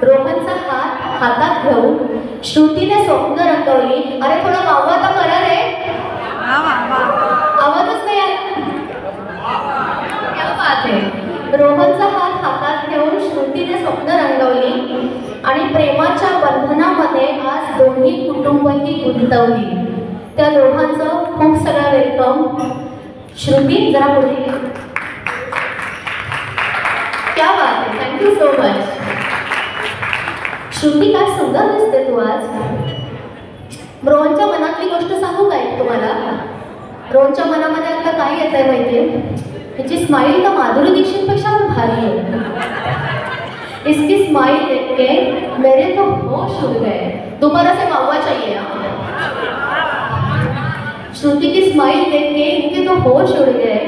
रोहनचा हात हातात घेऊन श्रुतीने स्वप्न रंगवली. अरे थोडा वावा तर करा रे, आवाजच नाही आला. क्या बात आहे. रोहनचा हात हातात घेऊन श्रुतीने स्वप्न रंगवली आणि प्रेमाच्या बंधनामध्ये आज दोन्ही कुटुंबही गुंतवली. त्या दोघांचं खूप सगळं वेलकम. श्रुती जरा पुढे. क्या बात आहे, थँक्यू सो मच. श्रुती काय सुंदर दिसते तू आज. रोहनच्या मनातली गोष्ट सांगू काय तुम्हाला. रोहनच्या मनामध्ये आता काय येत आहे माहितीये, हिची स्माइल तर माधुरी दीक्षितपेक्षा पण भारी है. इसकी स्माइल देख के मेरे तो होश उड़ गए. दोबारा से वावा चाहिए. श्रुति की स्माइल देख के इनके तो होश उड़ गए.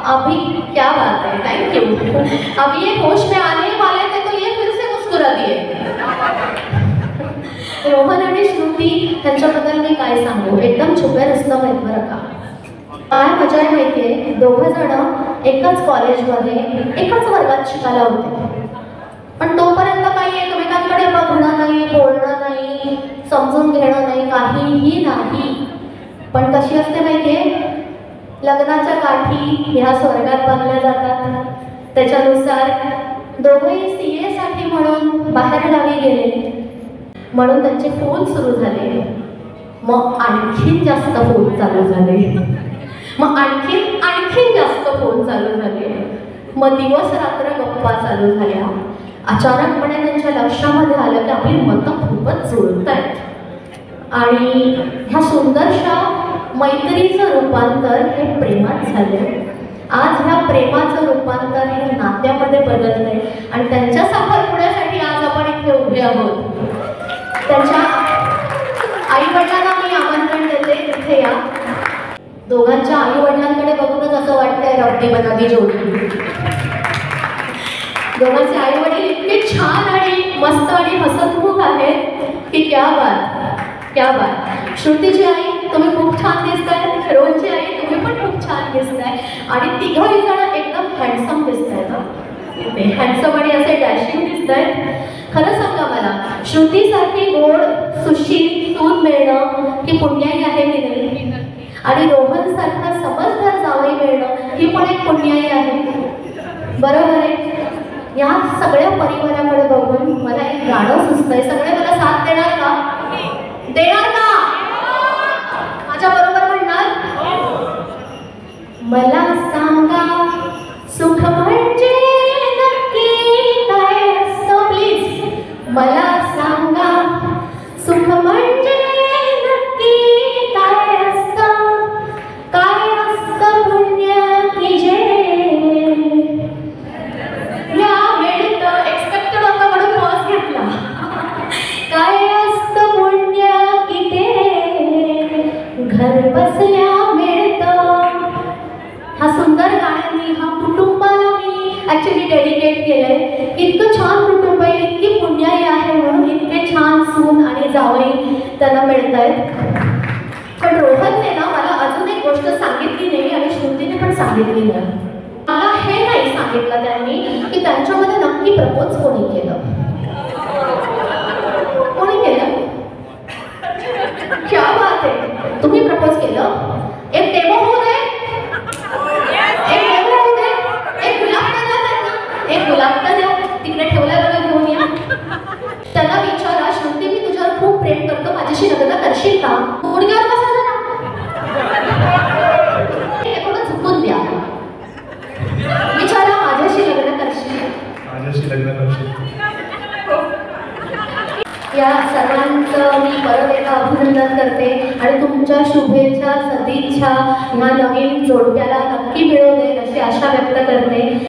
अभी क्या बात है, थैंक यू. अभी ये होश में आने वाले थे तो ये फिर से मुस्कुरा दिए. रोहन आणि श्रुती त्यांच्याबद्दल मी काय सांगू, एकदम छुप्या रुस्तम आहेत बरं का. काय मजा आहे माहितीये, दोघं जण एकाच कॉलेजमध्ये एकाच वर्गात शिकायला होते. पण तोपर्यंत काही एकमेकांकडे बघणं नाही, बोलणं नाही, समजून घेणं नाही, काहीही नाही. पण कशी असते माहितीये, लग्नाच्या काठी ह्या स्वर्गात बांधल्या जातात. त्याच्यानुसार दोघंही CA साठी म्हणून बाहेर गावी गेले. म्हणून त्यांचे फोन सुरू झाले. मग आणखीन जास्त फोन चालू झाले. मग आणखीन जास्त फोन चालू झाले. मग दिवस रात्र गप्पा चालू झाल्या. अचानकपणे त्यांच्या लक्षामध्ये आलं की आपली मतं खूपच जुळत आहेत आणि ह्या सुंदरशा मैत्रीचं रूपांतर हे प्रेमात झालं. आज ह्या प्रेमाचं रूपांतर हे नात्यामध्ये बदललंय आणि त्यांच्या साखरपुड्यासाठी आज आपण इथे उभे आहोत. त्यांच्या आईवडिलांना मी आमंत्रण देते, इथे या. दोघांच्या आईवडिलांकडे बघूनच असं वाटतंय रब्बी बनावी जोडी. दोघांचे आईवडील इतके छान आणि मस्त आणि हसतमुख आहेत की क्या बात, क्या बात. श्रुतीची आई तुम्ही खूप छान दिसताय. रोहनची आई तुम्ही पण खूप छान दिसताय आणि तिघही जण एकदम हँडसम दिसतायत. हँडसम आणि असे डॅशिंग दिसतायत. खरं सांगा मला, श्रुतीसारखी गोड सुशील सून मिळणं ही पुण्याई आहे की नाही, आणि रोहन सारखा समजदार जावई मिळणं ही पण एक पुण्याई आहे. बरोबर आहे. या सगळ्या परिवाराकडे बघून मला एक गाणं सुचतंय. सगळे मला साथ देणार का? देणार का? माझ्या बरोबर म्हणणार. मला सांगा सुख म्हणजे नक्की काय असतं. प्लीज मला सांगा सुख म्हणजे नक्की काय असतं. काय असतं पुण्य की जे या वेळेत एक्सपेक्टेड होतं म्हणून पॉज घेतला. काय असतं पुण्य की ते घर बसल्या मिळतं. हा सुंदर गाण्याने हा कुटुंबाला मी ॲक्च्युली डेडिकेट केलंय. इतकं छान कुटुंब आहे, इतकी पुण्याई आहे म्हणून इतके छान सून आणि जावई त्यांना मिळत आहेत. पण रोहनने ना मला अजून एक गोष्ट सांगितली नाही आणि श्रुतीने पण सांगितली नाही. मला हे नाही सांगितलं त्यांनी की त्यांच्यामध्ये नक्की प्रपोज कोणी केलं. कोणी केलं? क्या बात आहे. तुम्ही प्रपोज केलं. एक डेमो होऊ दे. एक डेमो होऊ दे. एक गुलाब तर द्या त्यांना. एक गुलाब तर द्या. तिकडे ठेवलाय बघा, घेऊन या. त्यांना विचारा, श्रुती मी तुझ्यावर खूप प्रेम करतो, माझ्याशी लग्न करशील का? गुडघ्यावर बसा जरा. थोडं झुकून द्या. विचारा, माझ्याशी लग्न करशील? माझ्याशी लग्न करशील? या सर्वांचं मी परत एकदा अभिनंदन करते आणि तुमच्या शुभेच्छा सदिच्छा ह्या नवीन जोडप्याला नक्की मिळवू दे अशी आशा व्यक्त करते.